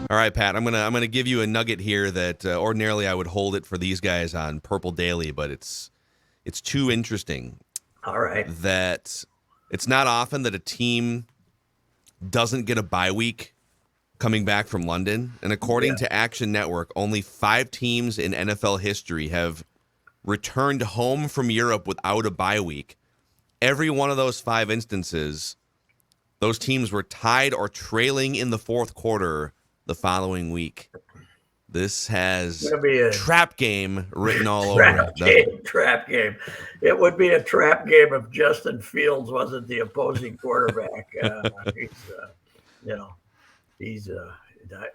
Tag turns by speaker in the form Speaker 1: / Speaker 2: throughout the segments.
Speaker 1: All right, Pat. I'm gonna give you a nugget here that ordinarily I would hold it for these guys on Purple Daily, but it's too interesting.
Speaker 2: All right.
Speaker 1: That it's not often that a team doesn't get a bye week coming back from London, and according to Action Network, only 5 teams in NFL history have returned home from Europe without a bye week. Every one of those 5 instances, those teams were tied or trailing in the fourth quarter the following week. This has
Speaker 2: a
Speaker 1: trap game written all over it.
Speaker 2: Trap game. It would be a trap game if Justin Fields wasn't the opposing quarterback. He's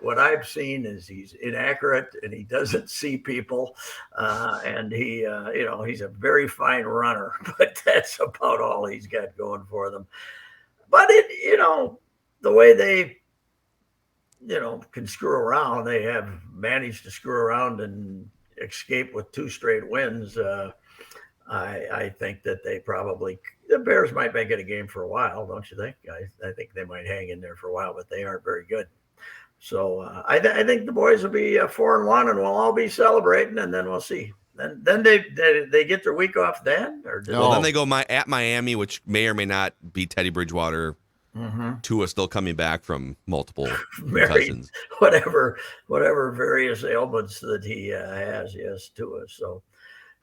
Speaker 2: what I've seen is he's inaccurate and he doesn't see people, and he's a very fine runner, but that's about all he's got going for them. But the way they can screw around, they have managed to screw around and escape with 2 straight wins. I think that the Bears might make it a game for a while, don't you think? I think they might hang in there for a while, but they aren't very good. So I think the boys will be 4-1, and we'll all be celebrating, and then we'll see. Then they get their week off then, or
Speaker 1: then they go at Miami, which may or may not be Teddy Bridgewater. Tua still coming back from multiple concussions.
Speaker 2: Whatever various ailments that he has, yes, Tua. So,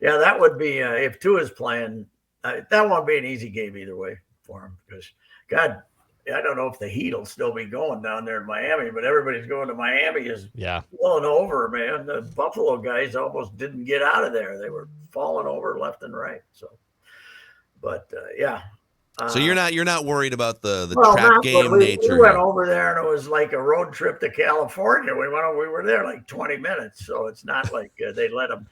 Speaker 2: yeah, that would be if Tua's playing. That won't be an easy game either way for him because, God, I don't know if the heat will still be going down there in Miami, but everybody's going to Miami is blowing over, man. The Buffalo guys almost didn't get out of there. They were falling over left and right. So, but yeah.
Speaker 1: So you're not worried about the trap game nature.
Speaker 2: We went over there and it was like a road trip to California. We were there like 20 minutes, so it's not like they let him.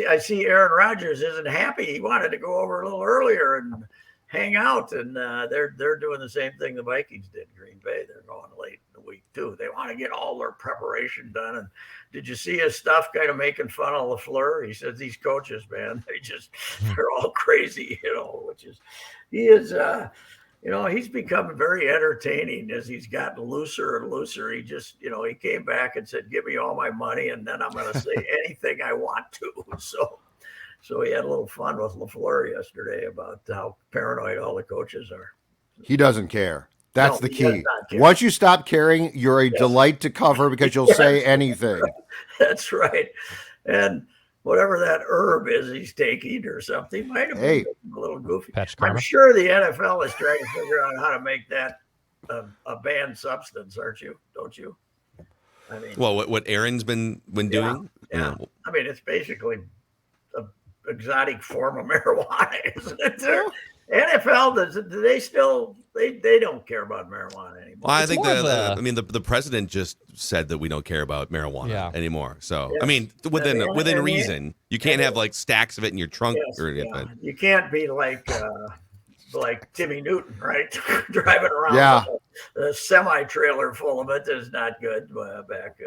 Speaker 2: I see Aaron Rodgers isn't happy. He wanted to go over a little earlier and hang out, and they're doing the same thing the Vikings did in Green Bay. They're going late in the week too. They want to get all their preparation done. And did you see his stuff kind of making fun of LaFleur? He says these coaches, man, they're all crazy, he is he's become very entertaining as he's gotten looser and looser. He just, he came back and said, give me all my money and then I'm going to say anything I want to. So he had a little fun with LaFleur yesterday about how paranoid all the coaches are.
Speaker 3: He doesn't care. That's the key. Once you stop caring, you're a delight to cover because you'll say anything.
Speaker 2: That's right. And whatever that herb is he's taking or something might have been a little goofy. I'm sure the NFL is trying to figure out how to make that a banned substance, don't you? I mean,
Speaker 1: well, what Aaron's been doing?
Speaker 2: Yeah. I mean, it's basically an exotic form of marijuana, isn't it? NFL do they still they don't care about marijuana anymore.
Speaker 1: Well, I think the president just said that we don't care about marijuana anymore. So I mean, within reason, you can't have like stacks of it in your trunk or anything.
Speaker 2: Yeah. You can't be like Timmy Newton, right? Driving around with a semi-trailer full of it is not good. Back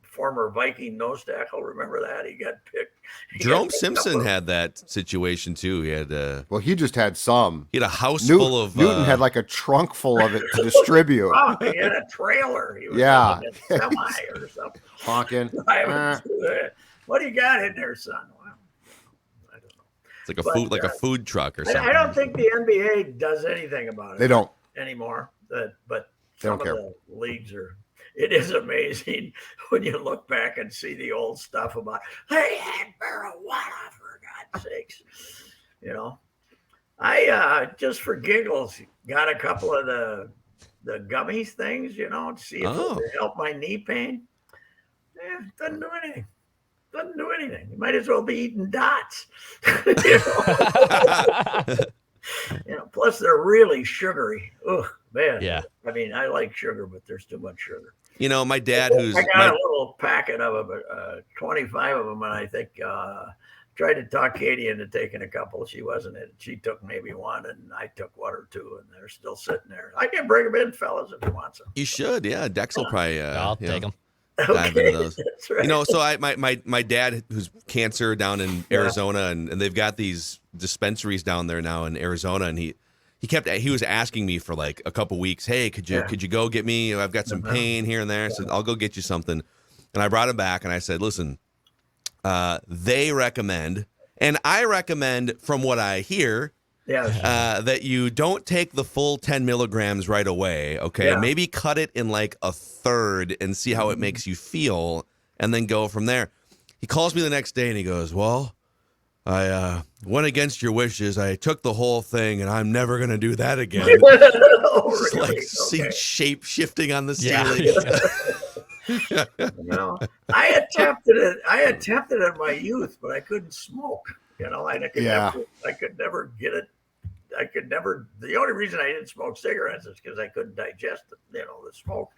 Speaker 2: former Viking nose tackle, remember that? He got picked.
Speaker 1: Jerome Simpson had that situation too. He had
Speaker 3: he just had some.
Speaker 1: He had a house full of
Speaker 3: Newton had like a trunk full of it to distribute.
Speaker 2: Oh, he had a trailer. He was in a semi or something.
Speaker 3: Honking.
Speaker 2: What do you got in there, son? Well, I don't know.
Speaker 1: It's like a food truck or something.
Speaker 2: I don't think the NBA does anything about it.
Speaker 3: They don't
Speaker 2: anymore. But
Speaker 3: some of
Speaker 2: the leagues are. It is amazing when you look back and see the old stuff about they had marijuana, for God's sakes. I just for giggles got a couple of the gummies things, to see if it would help my knee pain. Doesn't do anything. Doesn't do anything. You might as well be eating dots. Plus they're really sugary. Ugh, man.
Speaker 4: Yeah.
Speaker 2: I mean, I like sugar, but there's too much sugar.
Speaker 1: My dad, I
Speaker 2: got a little packet of them, 25 of them, and I think tried to talk Katie into taking a couple. She wasn't in it. She took maybe one, and I took one or two, and they're still sitting there. I can bring them in, fellas, if you want some.
Speaker 1: You should, yeah. Dex will probably.
Speaker 4: I'll take them.
Speaker 1: Dive into those.
Speaker 2: That's right.
Speaker 1: So my dad, who's cancer down in Arizona, and they've got these dispensaries down there now in Arizona, and he he was asking me for like a couple weeks. Hey, could you go get me? I've got some pain here and there. I said, I'll go get you something. And I brought him back and I said, listen, they recommend, and I recommend from what I hear, that you don't take the full 10 milligrams right away. Okay.
Speaker 2: Yeah.
Speaker 1: Maybe cut it in like a third and see how it makes you feel and then go from there. He calls me the next day and he goes, well, I went against your wishes. I took the whole thing, and I'm never going to do that again. It's
Speaker 2: really?
Speaker 1: like see shape shifting on the ceiling.
Speaker 2: No, I attempted it in my youth, but I couldn't smoke. I could never get it. The only reason I didn't smoke cigarettes is because I couldn't digest the smoke,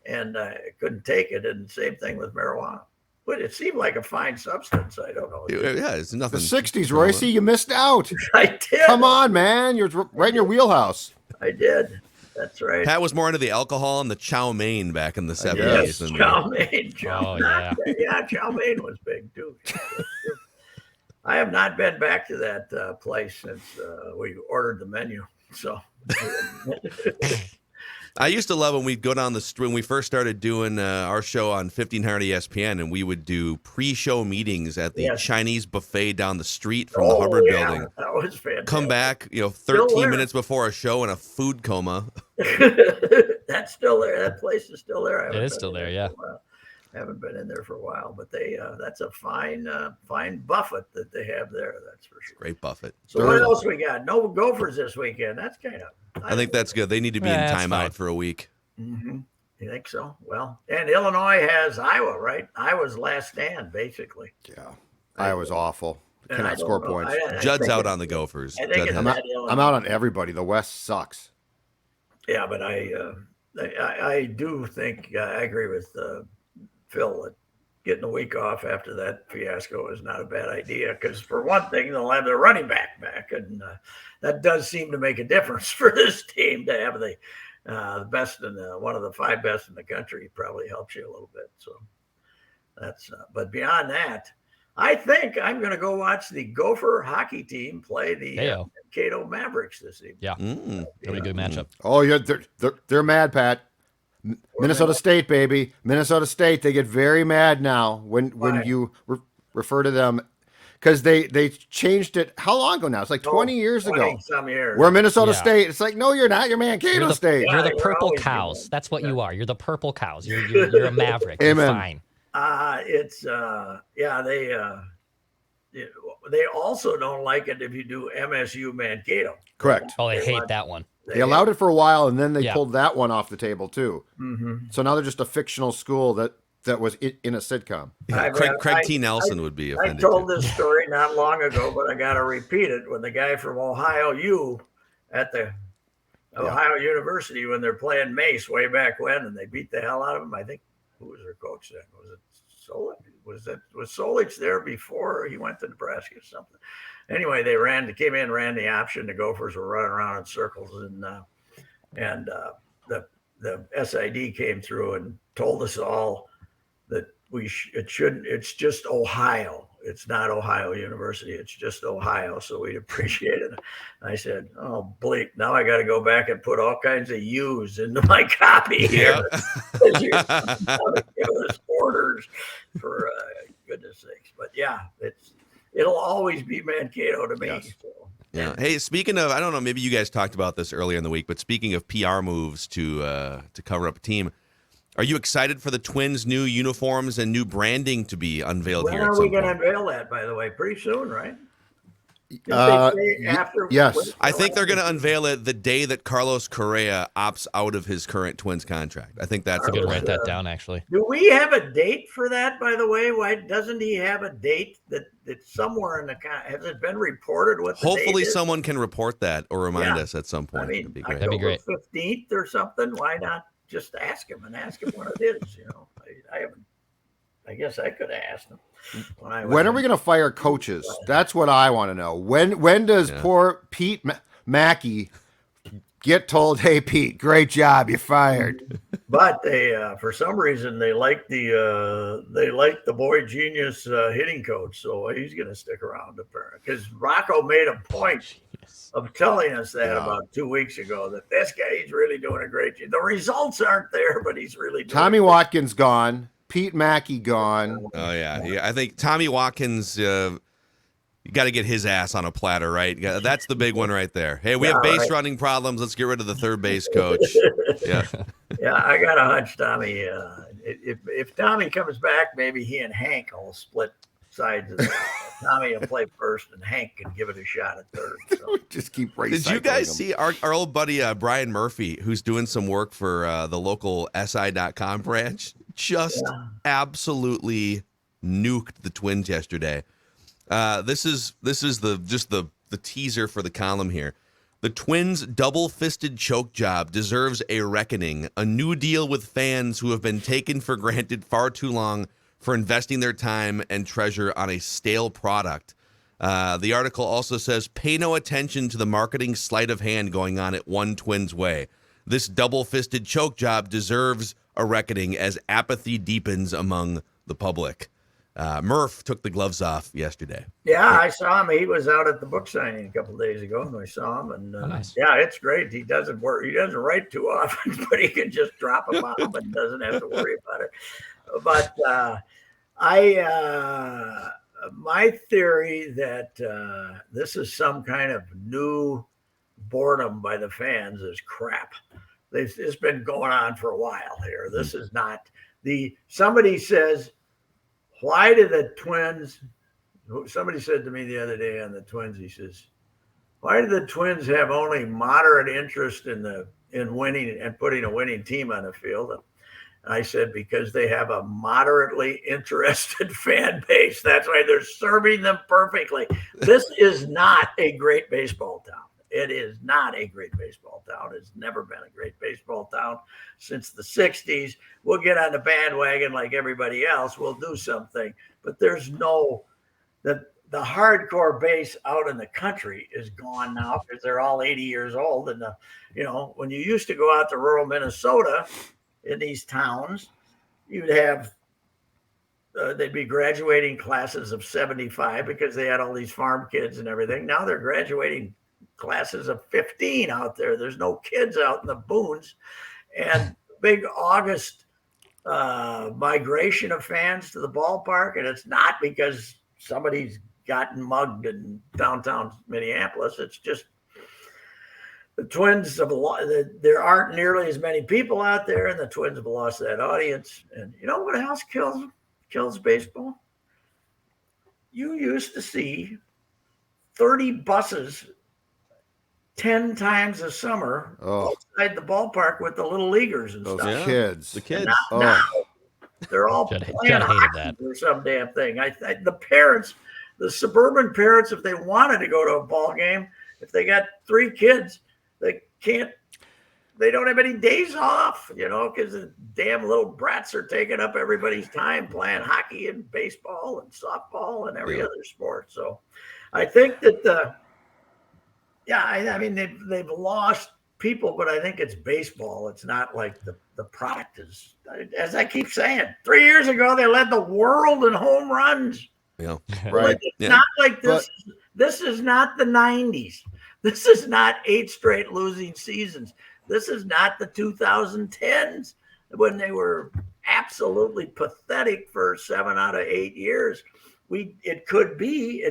Speaker 2: and I couldn't take it. And same thing with marijuana. But it seemed like a fine substance. I don't know.
Speaker 1: Yeah, it's nothing.
Speaker 3: The 60s, Reusse, you missed out.
Speaker 2: I did.
Speaker 3: Come on, man. You're right in your wheelhouse.
Speaker 2: I did. That's right.
Speaker 1: Pat was more into the alcohol and the chow mein back in the 70s.
Speaker 2: Yes, chow mein. Chow mein was big, too. I have not been back to that place since we ordered the menu. So
Speaker 1: I used to love when we'd go down the street when we first started doing our show on 1500 ESPN, and we would do pre-show meetings at the Chinese buffet down the street from the Hubbard building.
Speaker 2: That was fantastic.
Speaker 1: Come back, 13 minutes before a show in a food coma.
Speaker 2: That's still there. That place is still there.
Speaker 4: It is still there, yeah.
Speaker 2: I haven't been in there for a while, but that's a fine buffet that they have there. That's for sure.
Speaker 1: Great buffet.
Speaker 2: So what else we got? No Gophers this weekend. That's kind of.
Speaker 1: I think that's good. They need to be in timeout for a week.
Speaker 2: Mm-hmm. You think so? Well, and Illinois has Iowa, right? Iowa's last stand, basically.
Speaker 3: Yeah, Iowa's awful. Cannot score points.
Speaker 1: Judd's out on the Gophers.
Speaker 3: I'm out on everybody. The West sucks.
Speaker 2: Yeah, but I do think I agree with Phil that getting a week off after that fiasco is not a bad idea, because for one thing, they'll have their running back, and that does seem to make a difference for this team to have the best in one of the 5 best in the country. Probably helps you a little bit. So that's but beyond that, I think I'm going to go watch the Gopher hockey team play the Cato Mavericks this evening.
Speaker 4: Yeah, it'll be a good matchup.
Speaker 3: Oh yeah, they're mad, Pat. Minnesota State, baby. Minnesota State. They get very mad now when you refer to them, because they changed it. How long ago now? It's like 20 years ago.
Speaker 2: Some years.
Speaker 3: We're Minnesota State. It's like, no, you're not. You're Mankato State.
Speaker 4: You're the purple cows. That's what you are. You're the purple cows. You're a Maverick.
Speaker 3: Amen.
Speaker 4: You're fine.
Speaker 2: They also don't like it if you do MSU Mankato.
Speaker 3: Correct.
Speaker 4: Oh, they hate that one.
Speaker 3: They allowed it for a while, and then they pulled that one off the table too.
Speaker 2: Mm-hmm.
Speaker 3: So now they're just a fictional school that was in a sitcom.
Speaker 1: Yeah, Craig T. Nelson would be offended.
Speaker 2: I told this story not long ago, but I got to repeat it. When the guy from Ohio U at the Ohio University, when they're playing Mace way back when, and they beat the hell out of him. I think, who was their coach then? Was it Solich? Was Solich there before he went to Nebraska or something? Anyway, they ran the option. The Gophers were running around in circles, and the SID came through and told us all that it's just Ohio. It's not Ohio University. It's just Ohio. So we'd appreciate it. I said, oh, bleep. Now I got to go back and put all kinds of U's into my copy here. Give us orders for goodness sakes. But yeah, it'll always be Mankato to me.
Speaker 3: Yes.
Speaker 2: So.
Speaker 1: Yeah. Hey, speaking of, I don't know, maybe you guys talked about this earlier in the week, but speaking of PR moves to cover up a team, are you excited for the Twins' new uniforms and new branding to be unveiled here?
Speaker 2: When are we going to unveil that, by the way? Pretty soon, right?
Speaker 3: Yes.
Speaker 1: I think they're going to unveil it the day that Carlos Correa opts out of his current Twins contract. I think that's
Speaker 4: I'm going to write that down, actually.
Speaker 2: Do we have a date for that, by the way? Why doesn't he have a date that's somewhere in the has it been reported what the
Speaker 1: Hopefully
Speaker 2: date is?
Speaker 1: someone can report that or remind us at some point.
Speaker 2: I mean,
Speaker 1: That'd be great.
Speaker 2: 15th or something. Why not just ask him when it is? I guess I could have asked him.
Speaker 3: When are we going to fire coaches? That's what I want to know. When does poor Pete Mackey get told, hey, Pete, great job, you're fired?
Speaker 2: But they, for some reason, they like the boy genius hitting coach, so he's going to stick around apparently. Because Rocco made a point
Speaker 4: Genius.
Speaker 2: of telling us that
Speaker 3: Yeah.
Speaker 2: about 2 weeks ago that this guy, he's really doing a great job. The results aren't there, but he's really doing
Speaker 3: Tommy Watkins gone. Pete Mackey gone.
Speaker 1: Oh yeah. I think Tommy Watkins. You got to get his ass on a platter, right? That's the big one right there. Hey, we have base running problems. Let's get rid of the third base coach. Yeah.
Speaker 2: Yeah, I got a hunch, Tommy. If Tommy comes back, maybe he and Hank will split sides of the Tommy will play first, and Hank can give it a shot at third. So.
Speaker 3: Just keep recycling
Speaker 1: Did you guys
Speaker 3: them.
Speaker 1: see our old buddy Brian Murphy, who's doing some work for the local SI.com branch? Just absolutely nuked the Twins yesterday. This is the teaser for the column here. The Twins' double-fisted choke job deserves a reckoning. A new deal with fans who have been taken for granted far too long for investing their time and treasure on a stale product. The article also says, pay no attention to the marketing sleight of hand going on at One Twins Way. This double-fisted choke job deserves a reckoning as apathy deepens among the public. Murph took the gloves off yesterday.
Speaker 2: Yeah, I saw him. He was out at the book signing a couple of days ago, and I saw him. And
Speaker 4: nice.
Speaker 2: yeah, it's great. He doesn't work. He doesn't write too often, but he can just drop a bomb and doesn't have to worry about it. But my theory that this is some kind of new boredom by the fans is crap. It's been going on for a while here. This is not somebody says, why do the Twins, somebody said to me the other day on the Twins, he says, why do the Twins have only moderate interest in winning and putting a winning team on the field? And I said, because they have a moderately interested fan base. That's why they're serving them perfectly. This is not a great baseball town. It is not a great baseball town. It's never been a great baseball town since the 60s. We'll get on the bandwagon like everybody else. We'll do something. But there's the hardcore base out in the country is gone now because they're all 80 years old. And, when you used to go out to rural Minnesota in these towns, you'd have they'd be graduating classes of 75 because they had all these farm kids and everything. Now they're graduating classes of 15 out there. There's no kids out in the boons. And big August migration of fans to the ballpark. And it's not because somebody's gotten mugged in downtown Minneapolis. It's just the Twins there aren't nearly as many people out there, and the Twins have lost that audience. And you know what else kills baseball? You used to see 30 buses 10 times a summer outside the ballpark with the little leaguers and stuff.
Speaker 3: Those kids.
Speaker 1: The kids.
Speaker 2: Now they're all
Speaker 4: Judd
Speaker 2: playing
Speaker 4: hated
Speaker 2: hockey
Speaker 4: that.
Speaker 2: or some damn thing. The parents, the suburban parents, if they wanted to go to a ball game, if they got 3 kids, they don't have any days off, because the damn little brats are taking up everybody's time playing hockey and baseball and softball and every other sport. So I think that they've lost people, but I think it's baseball. It's not like the product is, as I keep saying, 3 years ago, they led the world in home runs.
Speaker 1: Yeah.
Speaker 3: Right.
Speaker 2: It's not like this. This is not the 90s. This is not 8 straight losing seasons. This is not the 2010s when they were absolutely pathetic for 7 out of 8 years. It could be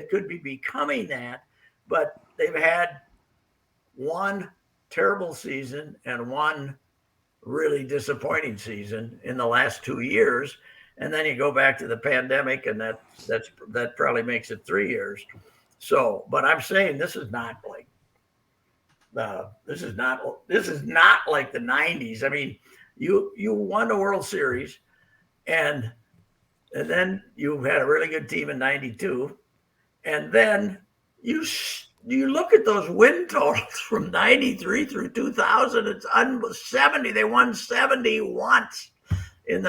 Speaker 2: becoming that, but they've had one terrible season and one really disappointing season in the last 2 years. And then you go back to the pandemic, and that probably makes it 3 years. So, but I'm saying this is not like like the 90s. I mean, you won the World Series, and then you had a really good team in '92, and then you look at those win totals from '93 through 2000. It's 70. They won 70 once in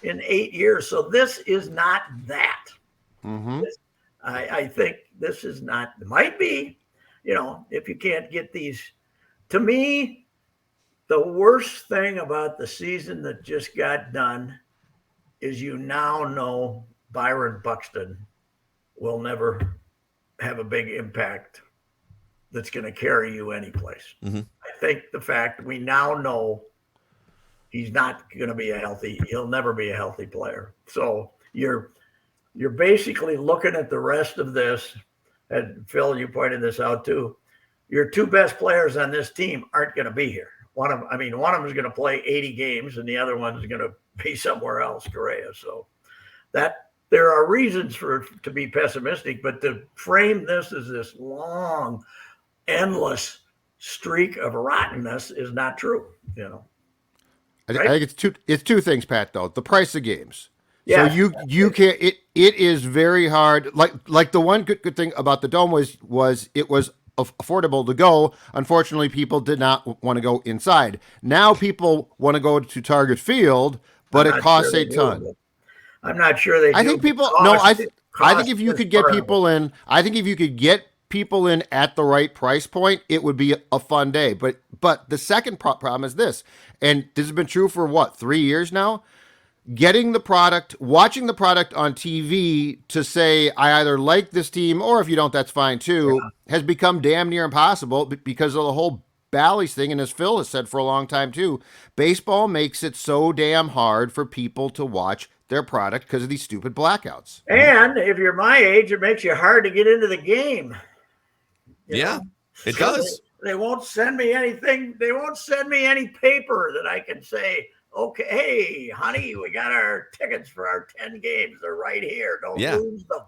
Speaker 2: 8 years. So this is not that.
Speaker 3: Mm-hmm.
Speaker 2: I think this is not. It might be, if you can't get these. To me, The worst thing about the season that just got done is you now know Byron Buxton will never have a big impact that's going to carry you anyplace.
Speaker 1: Mm-hmm.
Speaker 2: I think the fact we now know he's not going to be he'll never be a healthy player. So you're basically looking at the rest of this, and Phil, you pointed this out too. Your two best players on this team aren't going to be here. One of them is going to play 80 games, and the other one is going to be somewhere else, Correa. So that there are reasons to be pessimistic, but to frame this as this long, endless streak of rottenness is not true.
Speaker 3: I think it's two things, Pat. Though the price of games.
Speaker 2: Yeah.
Speaker 3: So you can't. It is very hard. Like the one good thing about the Dome was it was affordable to go. Unfortunately, people did not want to go inside. Now people want to go to Target Field, but it costs a ton.
Speaker 2: I'm not sure they do.
Speaker 3: I think people. No, I think if you could get people in, I think if you could get people in at the right price point, it would be a fun day. But the second problem is this, and this has been true for 3 years now. Getting the product, watching the product on TV to say, I either like this team, or if you don't, that's fine too, has become damn near impossible because of the whole Bally's thing. And as Phil has said for a long time too, baseball makes it so damn hard for people to watch their product because of these stupid blackouts.
Speaker 2: And if you're my age, it makes you hard to get into the game.
Speaker 1: It does.
Speaker 2: They won't send me anything. They won't send me any paper that I can say, okay, hey, honey, we got our tickets for our 10 games. They're right here. Don't lose them.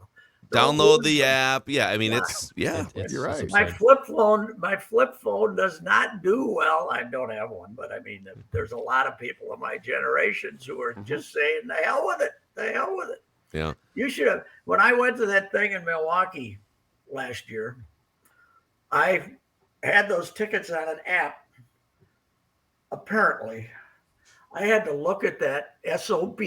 Speaker 1: Download the app. Yeah, I mean, it's
Speaker 3: you're right.
Speaker 2: My flip phone does not do well. I don't have one, but I mean, there's a lot of people of my generations who are just saying, the hell with it. The hell with it.
Speaker 1: Yeah.
Speaker 2: You should have. When I went to that thing in Milwaukee last year, I had those tickets on an app. Apparently, I had to look at that SOB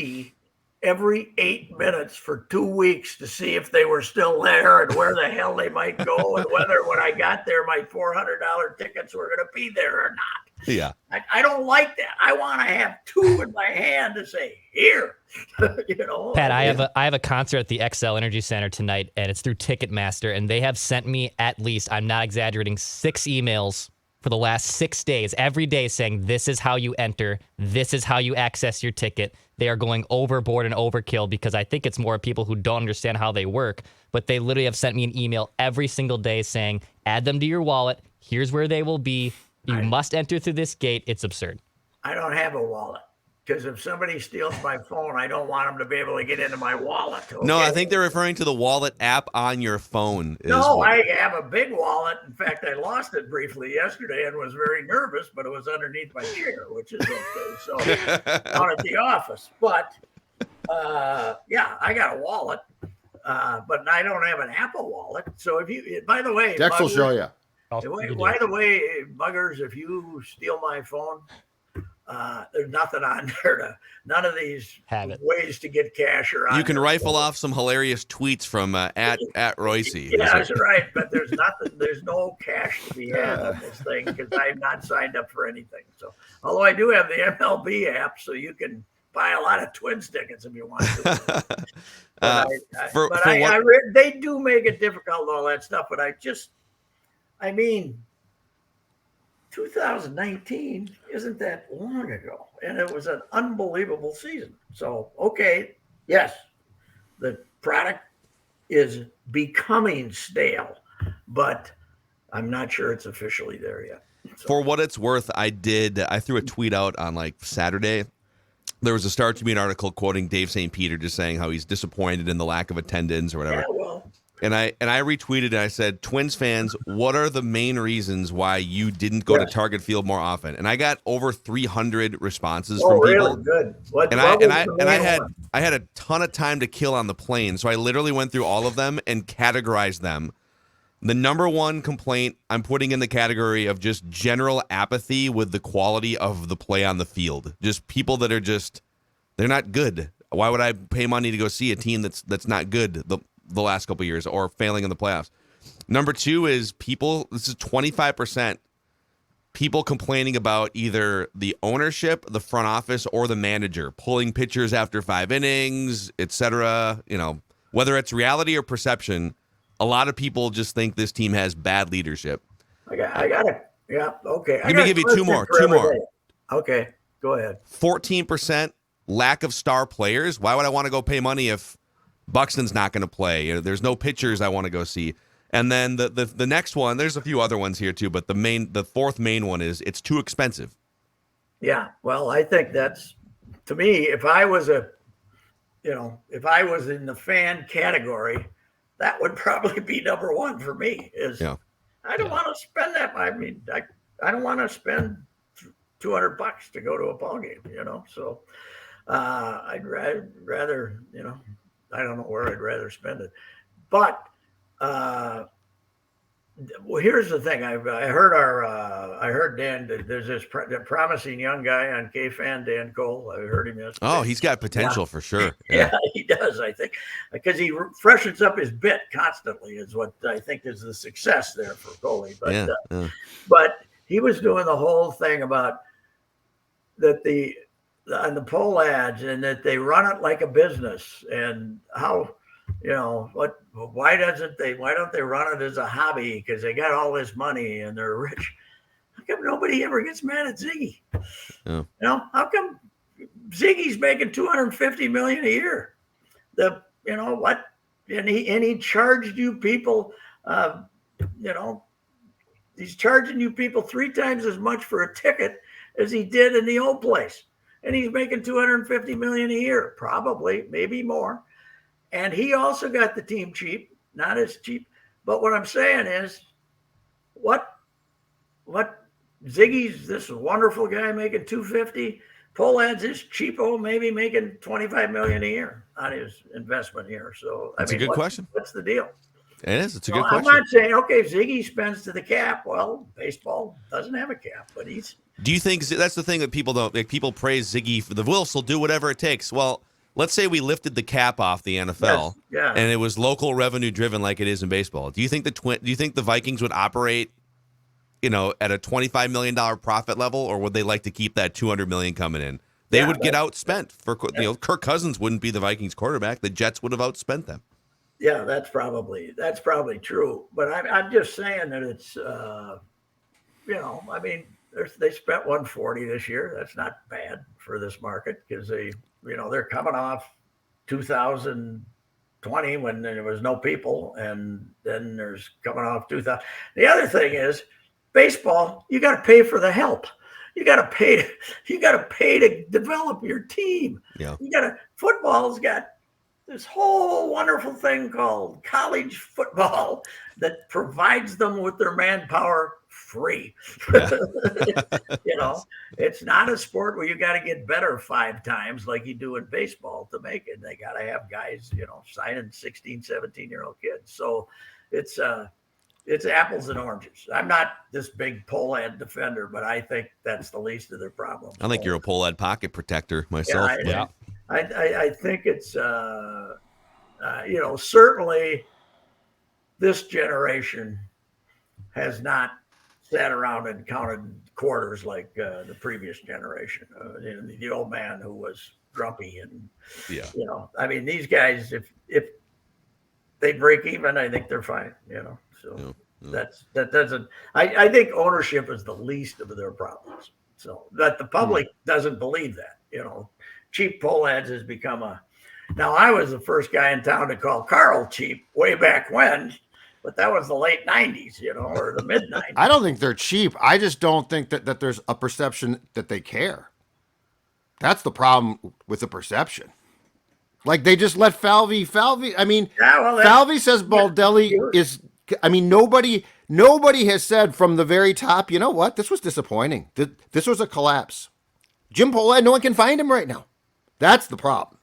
Speaker 2: every 8 minutes for 2 weeks to see if they were still there and where the hell they might go and whether when I got there, my $400 tickets were going to be there or not.
Speaker 1: Yeah.
Speaker 2: I don't like that. I want to have two in my hand to say, here,
Speaker 4: Pat, I have a concert at the XL Energy Center tonight, and it's through Ticketmaster, and they have sent me at least, I'm not exaggerating, 6 emails for the last 6 days, every day saying, this is how you enter, this is how you access your ticket. They are going overboard and overkill because I think it's more people who don't understand how they work, but they literally have sent me an email every single day saying, add them to your wallet, here's where they will be, you must enter through this gate. It's absurd.
Speaker 2: I don't have a wallet. Because if somebody steals my phone, I don't want them to be able to get into my wallet. Okay?
Speaker 1: No, I think they're referring to the wallet app on your phone.
Speaker 2: I have a big wallet. In fact, I lost it briefly yesterday and was very nervous, but it was underneath my chair, which is okay. So out at the office. But I got a wallet, but I don't have an Apple wallet. So if you, by the way,
Speaker 3: Dex will show you.
Speaker 2: By the way, buggers, if you steal my phone, there's nothing on there none of these ways to get cash or
Speaker 1: you can rifle off some hilarious tweets from at Reusse.
Speaker 2: Yeah, that's right. But there's no cash to be had on this thing because I'm not signed up for anything. So, although I do have the MLB app, so you can buy a lot of Twins tickets if you want to. They do make it difficult, all that stuff. But I mean, 2019 isn't that long ago, and it was an unbelievable season. So, okay, yes, the product is becoming stale, but I'm not sure it's officially there yet. So.
Speaker 1: For what it's worth, I threw a tweet out on Saturday. There was a Star Tribune article quoting Dave St. Peter just saying how he's disappointed in the lack of attendance or whatever.
Speaker 2: Yeah, well.
Speaker 1: And I retweeted and I said, Twins fans, what are the main reasons why you didn't go to Target Field more often? And I got over 300 responses from people.
Speaker 2: Really? Good.
Speaker 1: I had a ton of time to kill on the plane, so I literally went through all of them and categorized them. The number one complaint I'm putting in the category of just general apathy with the quality of the play on the field. Just people that are they're not good. Why would I pay money to go see a team that's not good the last couple of years or failing in the playoffs? Number two is this is 25% people complaining about either the ownership, the front office, or the manager pulling pitchers after 5 innings, etc. Whether it's reality or perception, a lot of people just think this team has bad leadership.
Speaker 2: I got it. Yeah. Okay.
Speaker 1: Let me give you two more.
Speaker 2: Okay. Go ahead.
Speaker 1: 14% lack of star players. Why would I want to go pay money if Buxton's not going to play? There's no pitchers I want to go see. And then the next one, there's a few other ones here too, but the fourth main one is it's too expensive.
Speaker 2: Yeah. Well, I think that's, to me, if I was in the fan category, that would probably be number one for me. I don't want to spend that. I mean, I don't want to spend $200 to go to a ball game, So I'd rather, I don't know where I'd rather spend it. But well, here's the thing. I heard Dan. There's this promising young guy on K-Fan, Dan Cole. I heard him yesterday.
Speaker 1: Oh, he's got potential for sure.
Speaker 2: Yeah, he does. I think because he freshens up his bit constantly is what I think is the success there for Coley. But but he was doing the whole thing about that on the poll ads and that they run it like a business and how. Why don't they run it as a hobby? Because they got all this money and they're rich. How come nobody ever gets mad at Ziggy?
Speaker 1: Yeah.
Speaker 2: How come Ziggy's making $250 million a year? And he charged you people, he's charging you people 3 times as much for a ticket as he did in the old place. And he's making $250 million a year, probably, maybe more. And he also got the team cheap, not as cheap. But what I'm saying is, what Ziggy's this wonderful guy making $250. Polad's this cheapo, maybe making $25 million a year on his investment here. So
Speaker 1: that's a good question.
Speaker 2: What's the deal?
Speaker 1: It is. It's a good question.
Speaker 2: I'm not saying Ziggy spends to the cap. Well, baseball doesn't have a cap, but he's.
Speaker 1: Do you think that's the thing that people don't like? People praise Ziggy for the Wilfs will do whatever it takes. Well. Let's say we lifted the cap off the NFL, and it was local revenue driven like it is in baseball. Do you think the Vikings would operate, at a $25 million profit level, or would they like to keep that $200 million coming in? They would get outspent. Kirk Cousins wouldn't be the Vikings quarterback. The Jets would have outspent them.
Speaker 2: Yeah, that's probably true. But I'm just saying that it's, they spent $140 this year. That's not bad for this market because they're coming off 2020 when there was no people, and then there's coming off 2000. The other thing is baseball. You got to pay for the help. You got to pay to develop your team.
Speaker 1: Yeah.
Speaker 2: Football's got this whole wonderful thing called college football that provides them with their manpower free. Yeah. It's not a sport where you got to get better 5 times like you do in baseball to make it. They got to have guys, signing 16, 17-year-old kids. So it's apples and oranges. I'm not this big Polad defender, but I think that's the least of their problems.
Speaker 1: I think you're a Polad pocket protector myself.
Speaker 2: Yeah, I think it's, certainly this generation has not sat around and counted quarters like the previous generation. The old man who was grumpy and, these guys, if they break even, I think they're fine, So that doesn't. I think ownership is the least of their problems. So that the public doesn't believe that. Cheap Polads has become a. Now I was the first guy in town to call Carl cheap way back when, but that was the late '90s, or the mid '90s.
Speaker 3: I don't think they're cheap. I just don't think that there's a perception that they care. That's the problem with the perception. Like they just let Falvey. I mean, Falvey says Baldelli is. I mean, nobody has said from the very top, you know what? This was disappointing. This was a collapse. Jim Polad, no one can find him right now. That's the problem.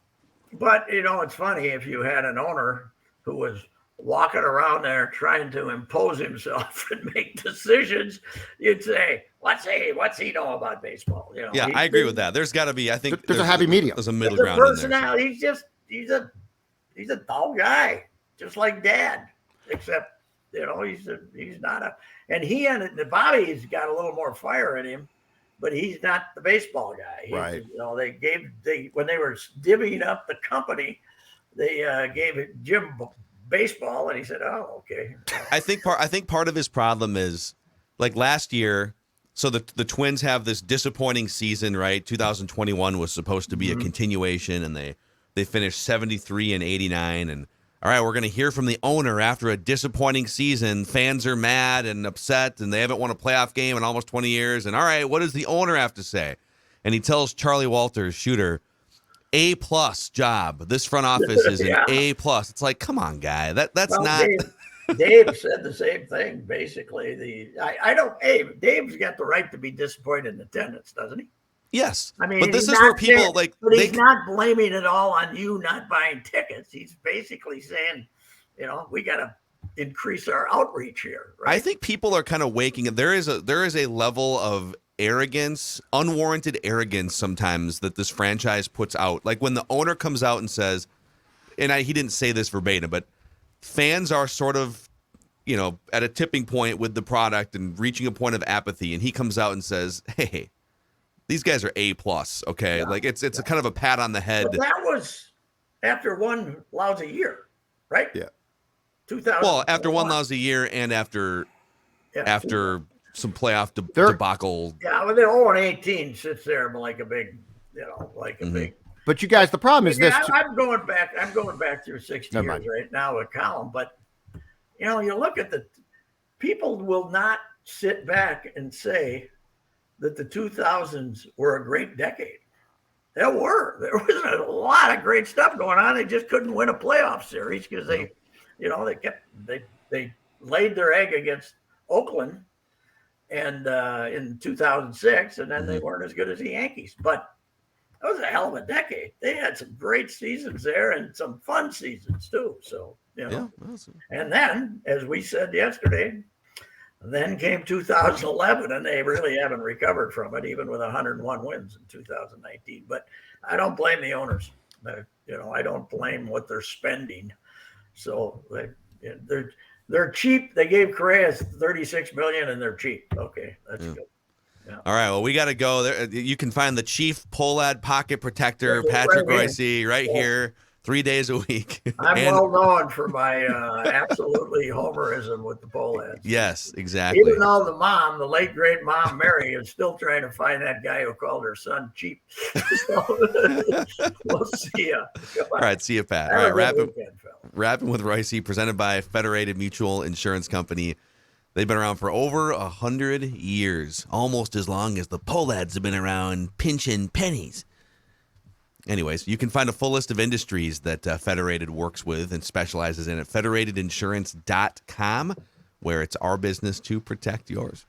Speaker 2: But, it's funny if you had an owner who was walking around there trying to impose himself and make decisions, you'd say, what's he know about baseball?
Speaker 1: Yeah, I agree with that. There's got to be, I think
Speaker 3: there's a happy medium.
Speaker 1: There's a middle ground in there.
Speaker 2: He's a dull guy, just like Dad, except he's not a, and Bobby's got a little more fire in him, but he's not the baseball guy.
Speaker 3: Right.
Speaker 2: When they were divvying up the company, they gave Jim baseball, and he said, "Oh, okay."
Speaker 1: I think part of his problem is like last year. So the Twins have this disappointing season, right? 2021 was supposed to be a continuation, and they finished 73 and 89. And all right, we're going to hear from the owner after a disappointing season. Fans are mad and upset, and they haven't won a playoff game in almost 20 years. And all right, what does the owner have to say? And he tells Charlie Walters, shooter, A+ job. This front office is an A+. It's like, come on, guy. That's not.
Speaker 2: Dave said the same thing. Basically, Dave's got the right to be disappointed in attendance, doesn't he?
Speaker 1: Yes,
Speaker 2: I mean,
Speaker 1: but this is where people
Speaker 2: but he's not blaming it all on you not buying tickets. He's basically saying, we got to increase our outreach here. Right?
Speaker 1: I think people are kind of waking up. There is a level of arrogance, unwarranted arrogance sometimes that this franchise puts out. Like when the owner comes out and says, and he didn't say this verbatim, but fans are sort of, at a tipping point with the product and reaching a point of apathy. And he comes out and says, hey, these guys are A+, okay? Yeah. Like it's a kind of a pat on the head.
Speaker 2: But that was after one lousy year, right?
Speaker 3: Yeah.
Speaker 2: 2000.
Speaker 1: Well, after one lousy year and after some playoff debacle.
Speaker 2: Yeah, well, the 0-18 sits there like a big, big.
Speaker 3: But you guys, the problem is this.
Speaker 2: I'm going back through 60 years right now with Colin, but you look at people will not sit back and say that the 2000s were a great decade. There was a lot of great stuff going on. They just couldn't win a playoff series because they laid their egg against Oakland and in 2006, and then they weren't as good as the Yankees. But that was a hell of a decade. They had some great seasons there and some fun seasons too. So, and then, as we said yesterday, then came 2011, and they really haven't recovered from it, even with 101 wins in 2019. But I don't blame the owners. I don't blame what they're spending. So they're cheap. They gave Correa $36 million, and they're cheap. Okay, that's good. Yeah.
Speaker 1: All right, well, we got to go. You can find the Chief Polad Pocket Protector, Patrick Reusse, right here, 3 days a week.
Speaker 2: I'm well known for my absolutely homerism with the Polads.
Speaker 1: Yes, exactly.
Speaker 2: Even though the late, great mom, Mary, is still trying to find that guy who called her son cheap. So, we'll see you.
Speaker 1: All right, see you, Pat. All right, wrapping with Reusse, presented by Federated Mutual Insurance Company. They've been around for over 100 years, almost as long as the Polads have been around pinching pennies. Anyways, you can find a full list of industries that Federated works with and specializes in at federatedinsurance.com, where it's our business to protect yours.